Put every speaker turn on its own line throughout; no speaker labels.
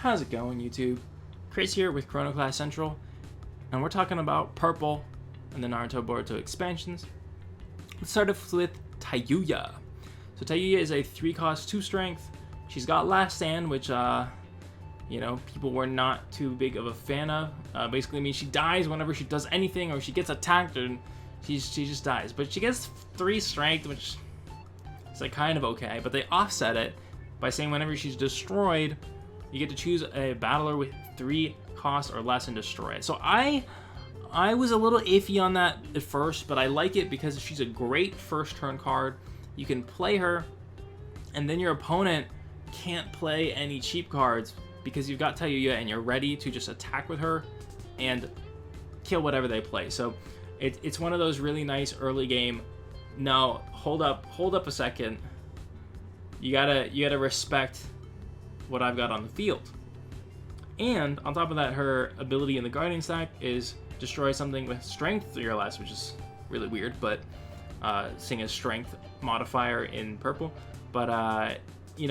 How's it going, YouTube? Chris here with Chrono Class Central, and we're talking about purple and the Naruto Boruto expansions. Let's start off with Tayuya. So Tayuya is a 3-cost 2 strength. She's got Last Stand, which people were not too big of a fan of. Basically means she dies whenever she does anything, or she gets attacked, and she just dies. But she gets 3 strength, which is like kind of okay. But they offset it by saying whenever she's destroyed, you get to choose a battler with 3 costs or less and destroy it. So I was a little iffy on that at first, but I like it because she's a great first turn card. You can play her, and then your opponent can't play any cheap cards because you've got Tayuya and you're ready to just attack with her and kill whatever they play. So it's one of those really nice early game. No, hold up a second. You gotta respect what I've got on the field. And on top of that, her ability in the Guardian stack is destroy something with strength 3 or less, which is really weird, but seeing a strength modifier in purple. But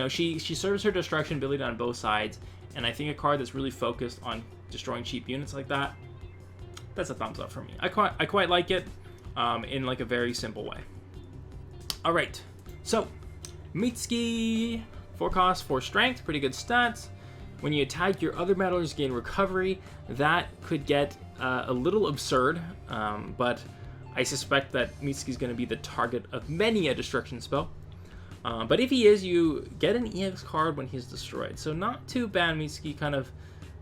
she serves her destruction ability on both sides, and I think a card that's really focused on destroying cheap units like that, that's a thumbs up for me. I quite like it in like a very simple way. All right, so Mitsuki, 4 cost, 4 strength, pretty good stats. When you attack, your other battlers gain recovery. That could get a little absurd, but I suspect that Mitsuki's going to be the target of many a destruction spell. But if he is, you get an EX card when he's destroyed. So not too bad, Mitsuki, kind of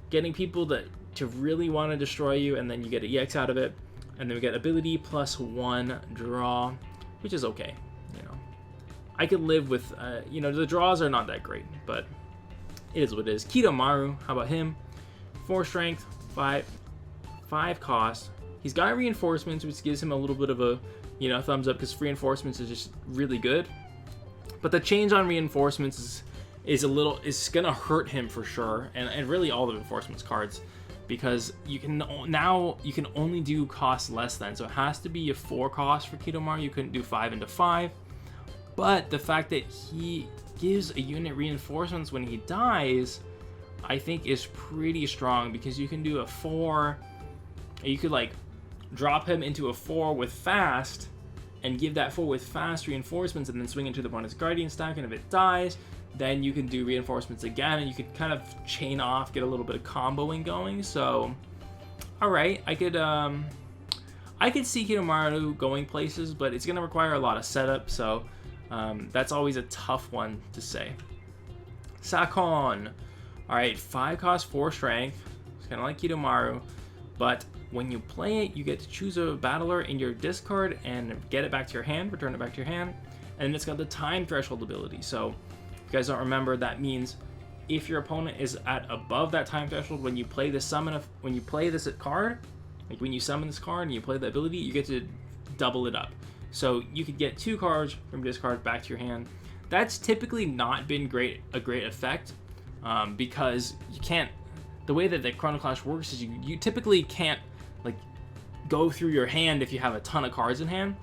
getting people to really want to destroy you, and then you get an EX out of it. And then we get ability +1 draw, which is okay. I could live with, the draws are not that great, but it is what it is. Kidomaru, how about him? 4 strength, 5 cost. He's got reinforcements, which gives him a little bit of a, thumbs up, because reinforcements is just really good. But the change on reinforcements is gonna hurt him for sure, and really all the reinforcements cards, because you can only do cost less than, so it has to be a 4 cost for Kidomaru. You couldn't do 5 into 5. But the fact that he gives a unit reinforcements when he dies, I think is pretty strong, because you can do a 4, you could like drop him into a 4 with fast and give that 4 with fast reinforcements, and then swing into the bonus guardian stack, and if it dies, then you can do reinforcements again, and you could kind of chain off, get a little bit of comboing going. So all right, I could see Kidomaru going places, but it's going to require a lot of setup, so that's always a tough one to say. Sakon. Alright, 5 cost, 4 strength. It's kind of like Kidomaru, but when you play it, you get to choose a battler in your discard and get it back to your hand, return it back to your hand, and it's got the time threshold ability. So if you guys don't remember, that means if your opponent is at above that time threshold, when you play this card, like when you summon this card and you play the ability, you get to double it up. So you could get 2 cards from discard back to your hand. That's typically not been a great effect, because you can't. The way that the Chrono Clash works is you typically can't like go through your hand if you have a ton of cards in hand.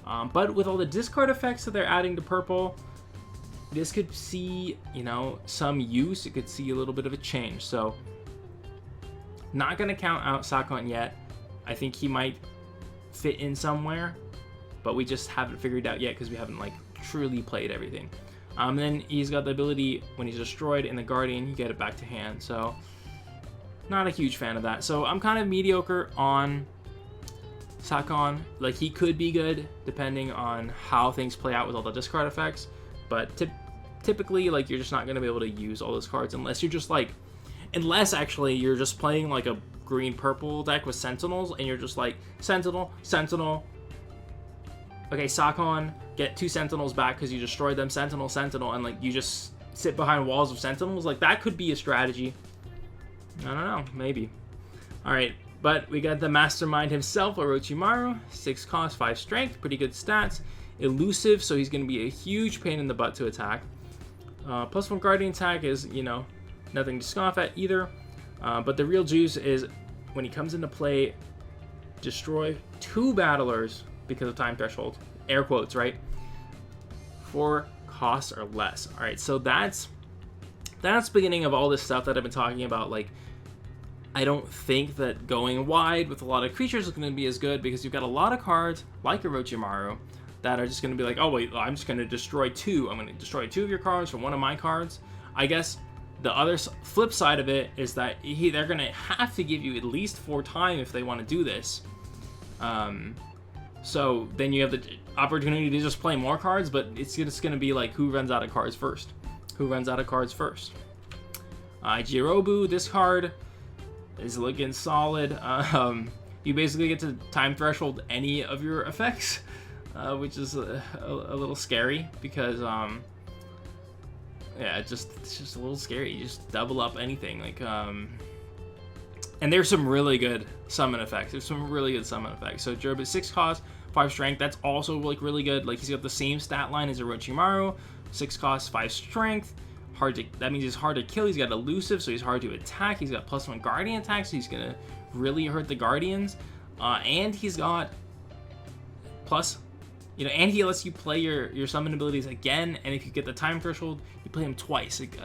But with all the discard effects that they're adding to purple, this could see some use. It could see a little bit of a change. So not gonna count out Sakon yet. I think he might fit in somewhere, but we just haven't figured it out yet because we haven't like truly played everything. Then he's got the ability when he's destroyed in the Guardian, you get it back to hand. So not a huge fan of that. So I'm kind of mediocre on Sakon. Like, he could be good depending on how things play out with all the discard effects, but typically like you're just not going to be able to use all those cards unless you're just like, actually you're just playing like a green purple deck with Sentinels, and you're just like Sentinel. Okay, Sakon, get 2 Sentinels back because you destroyed them. Sentinel, and like you just sit behind walls of Sentinels. Like, that could be a strategy. I don't know, maybe. All right, but we got the mastermind himself, Orochimaru. 6 cost, 5 strength, pretty good stats. Elusive, so he's going to be a huge pain in the butt to attack. +1 guardian attack is, nothing to scoff at either. But the real juice is when he comes into play, destroy 2 battlers because of time threshold, air quotes, right? 4 costs or less. All right, so that's that's the beginning of all this stuff that I've been talking about. Like, I don't think that going wide with a lot of creatures is going to be as good, because you've got a lot of cards like Orochimaru that are just going to be like, oh wait, I'm just going to destroy 2. I'm going to destroy 2 of your cards from one of my cards. I guess the other flip side of it is that they're going to have to give you at least 4 time if they want to do this. So then you have the opportunity to just play more cards, but it's just going to be like, who runs out of cards first? Who runs out of cards first? Jirobu, this card is looking solid. You basically get to time threshold any of your effects, which is a little scary, because yeah, it's just a little scary. You just double up anything, like and there's some really good summon effects. So Jirobu 6 cost, 5 strength. That's also like really good. Like, he's got the same stat line as Orochimaru. 6 cost, 5 strength. That means he's hard to kill. He's got elusive, so he's hard to attack. He's got +1 guardian attack, so he's gonna really hurt the guardians. And he's got and he lets you play your summon abilities again. And if you get the time threshold, you play him twice. Like,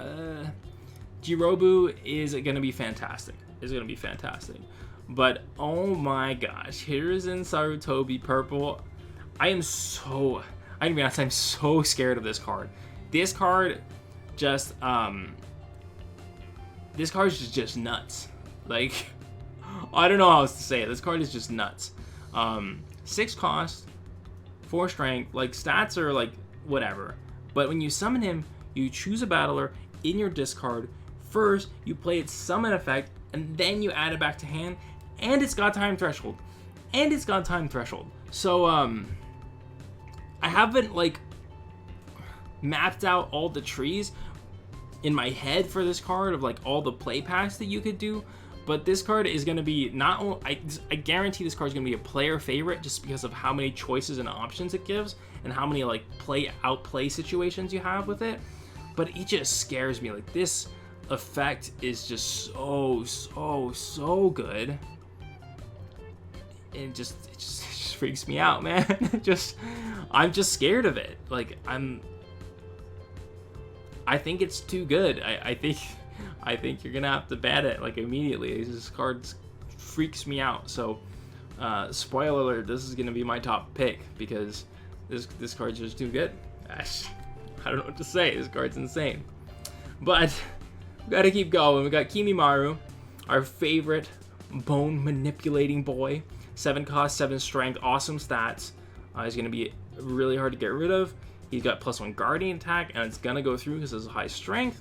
Jirobu is gonna be fantastic. But oh my gosh, Hiruzen Sarutobi purple. I'm so scared of this card. This card just this card is just nuts. Like, I don't know how else to say it. This card is just nuts. 6 cost, 4 strength. Like, stats are like whatever, but when you summon him, you choose a battler in your discard. First, you play its summon effect, and then you add it back to hand, and it's got time threshold. So I haven't like mapped out all the trees in my head for this card of like all the play paths that you could do, but this card is going to be not only, I guarantee this card is going to be a player favorite, just because of how many choices and options it gives, and how many like outplay situations you have with it. But it just scares me. Like, this effect is just so good. It just freaks me out, man. I'm just scared of it. Like, I think it's too good. I think you're gonna have to ban it like immediately. This card freaks me out. So, spoiler alert: this is gonna be my top pick, because this card's just too good. Gosh, I don't know what to say. This card's insane. But we gotta keep going. We got Kimimaru, our favorite bone manipulating boy. 7 cost, 7 strength, awesome stats. He's gonna be really hard to get rid of. He's got +1 guardian attack, and it's gonna go through because it's high strength.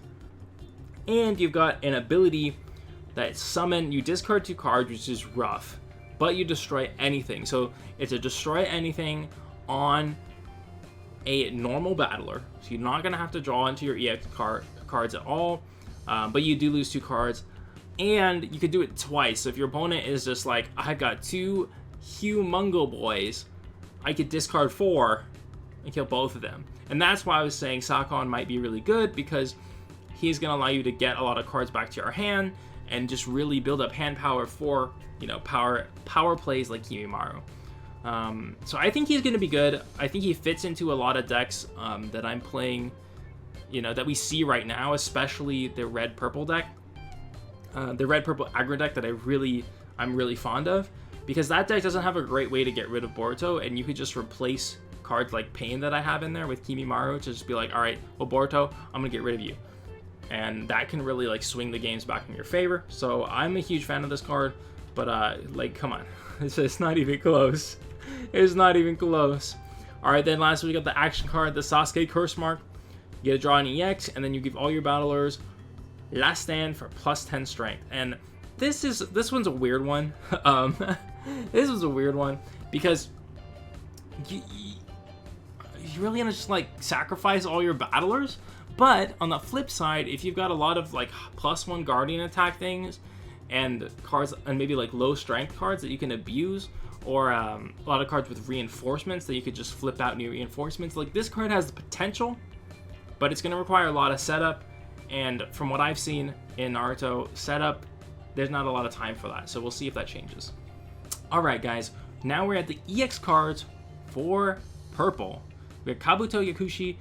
And you've got an ability that summon, you discard 2 cards, which is rough, but you destroy anything. So it's a destroy anything on a normal battler, so you're not gonna have to draw into your EX cards at all, but you do lose 2 cards, and you could do it twice. So if your opponent is just like, I've got 2 humungal boys, I could discard 4 and kill both of them. And that's why I was saying Sakon might be really good, because he's going to allow you to get a lot of cards back to your hand and just really build up hand power for, power plays like Kimimaru. So I think he's going to be good. I think he fits into a lot of decks that I'm playing, that we see right now, especially the red-purple deck. The red-purple aggro deck that I'm really fond of, because that deck doesn't have a great way to get rid of Boruto, and you could just replace cards like Pain that I have in there with Kimimaru to just be like, all right, well, Boruto, I'm gonna get rid of you, and that can really like swing the games back in your favor. So I'm a huge fan of this card, but like, come on, it's not even close. It's not even close. All right, then lastly, we got the action card, the Sasuke Curse Mark. You get to draw an EX, and then you give all your battlers Last Stand for +10 strength. And this one's a weird one. This was a weird one, because you really gonna just like sacrifice all your battlers. But on the flip side, if you've got a lot of like +1 guardian attack things, and cards, and maybe like low strength cards that you can abuse, or a lot of cards with reinforcements that you could just flip out new reinforcements, like, this card has the potential, but it's going to require a lot of setup. And from what I've seen in Naruto, setup, there's not a lot of time for that. So we'll see if that changes. Alright guys, now we're at the EX cards for purple. We have Kabuto Yakushi,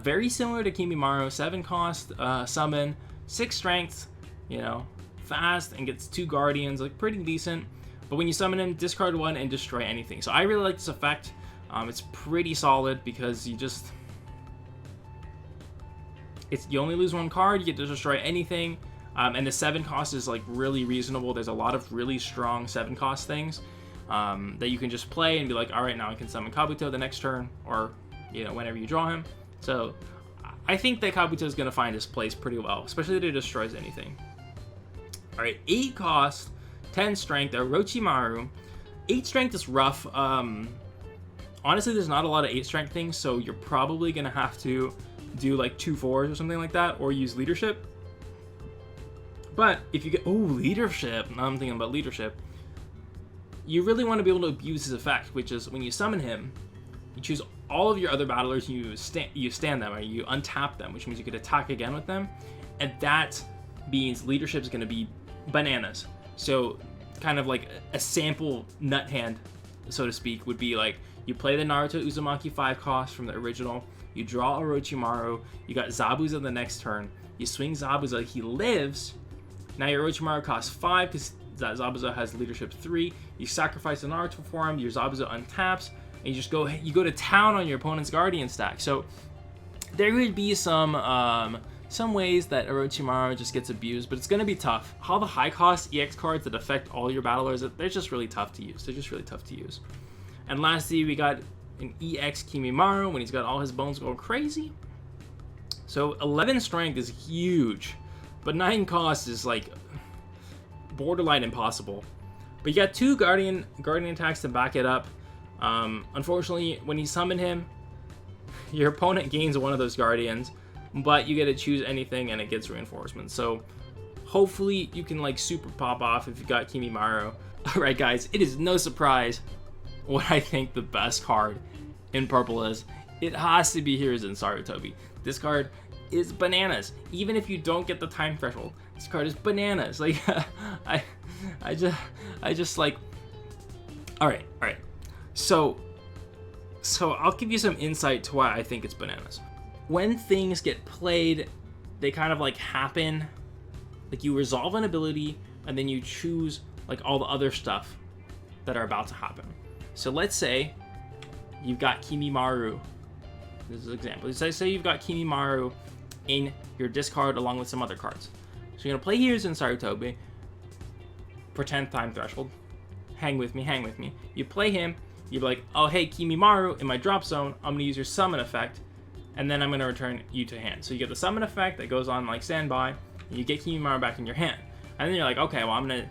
very similar to Kimimaru, 7 cost, summon, 6 strength, you know, fast, and gets 2 guardians, like pretty decent. But when you summon him, discard 1 and destroy anything. So I really like this effect. It's pretty solid because you only lose 1 card, you get to destroy anything. And the 7 cost is like really reasonable. There's a lot of really strong 7 cost things that you can just play and be like, all right, now I can summon Kabuto the next turn, or you know, whenever you draw him. So I think that Kabuto is going to find his place pretty well, especially that it destroys anything. All right, 8 cost, 10 strength, Orochimaru. 8 strength is rough. Honestly, there's not a lot of 8 strength things, so you're probably going to have to do like 2 4s or something like that, or use leadership. But if you get, leadership, now I'm thinking about leadership, you really want to be able to abuse his effect, which is when you summon him, you choose all of your other battlers, you stand them, or you untap them, which means you could attack again with them, and that means leadership is going to be bananas. So kind of like a sample nut hand, so to speak, would be like, you play the Naruto Uzumaki 5 cost from the original, you draw Orochimaru, you got Zabuza the next turn, you swing Zabuza, he lives, now your Orochimaru costs 5 because Zabuza has leadership 3, you sacrifice the Naruto for him, your Zabuza untaps, and you go to town on your opponent's guardian stack. So there would be some ways that Orochimaru just gets abused, but it's going to be tough. All the high cost EX cards that affect all your battlers, they're just really tough to use. And lastly, we got an EX Kimimaru when he's got all his bones going crazy. So 11 strength is huge, but 9 cost is like borderline impossible. But you got 2 guardian attacks to back it up. Unfortunately, when you summon him, your opponent gains one of those guardians, but you get to choose anything and it gets reinforcements. So hopefully you can like super pop off if you got Kimimaru. Alright guys, it is no surprise what I think the best card in purple is. It has to be Hiruzen Sarutobi. This card is bananas. Even if you don't get the time threshold, this card is bananas. Like I just like, all right. So I'll give you some insight to why I think it's bananas. When things get played, they kind of like happen, like you resolve an ability and then you choose like all the other stuff that are about to happen. So let's say you've got Kimimaru. This is an example. Say you've got Kimimaru in your discard along with some other cards. So you're gonna play Hiruzen Sarutobi, pretend time threshold. Hang with me. You play him, you're like, oh hey Kimimaru, in my drop zone, I'm gonna use your summon effect, and then I'm gonna return you to hand. So you get the summon effect that goes on like standby, and you get Kimimaru back in your hand. And then you're like, okay, well I'm gonna,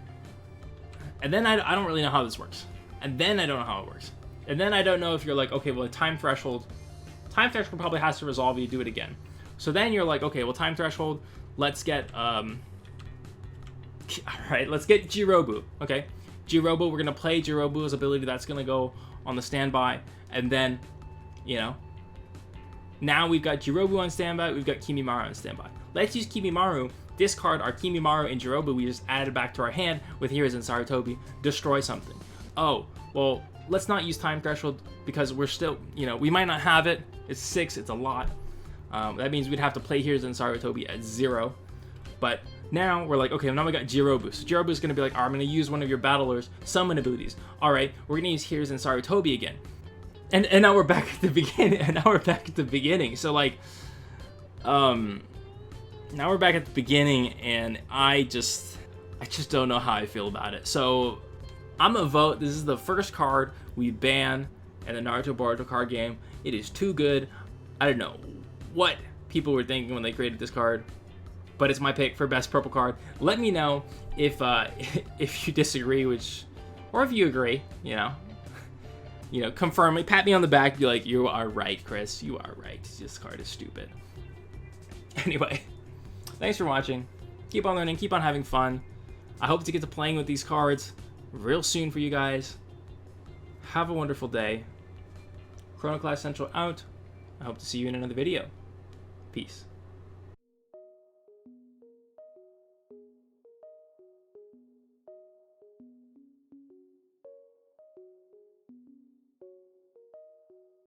and then I don't really know how this works. And then I don't know how it works. And then I don't know if you're like, okay, well the time threshold probably has to resolve, you do it again. So then you're like, okay, well time threshold, let's get let's get Jirobu. Okay, Jirobu, we're gonna play Jirobu's ability that's gonna go on the standby, and then, you know, now we've got Jirobu on standby, we've got Kimimaru on standby. Let's use Kimimaru, discard our Kimimaru and Jirobu we just added back to our hand with Hiruzen Sarutobi, destroy something. Oh, well, let's not use time threshold because we're still, you know, we might not have it. It's 6, it's a lot. That means we'd have to play Hiruzen Sarutobi at 0. But now we're like, okay, now we got Jirobu. So Jirobu is going to be like, I'm going to use one of your battlers' summon abilities. All right, we're going to use Hiruzen Sarutobi again. And now we're back at the beginning. So like, now we're back at the beginning, and I just don't know how I feel about it. So I'm gonna vote. This is the first card we ban in the Naruto Boruto card game. It is too good. I don't know what people were thinking when they created this card, but it's my pick for best purple card. Let me know if you disagree, or if you agree. You know, confirm me, pat me on the back, be like, you are right, Chris. You are right. This card is stupid. Anyway, thanks for watching. Keep on learning. Keep on having fun. I hope to get to playing with these cards real soon for you guys. Have a wonderful day. Chrono Class Central out. I hope to see you in another video. Peace.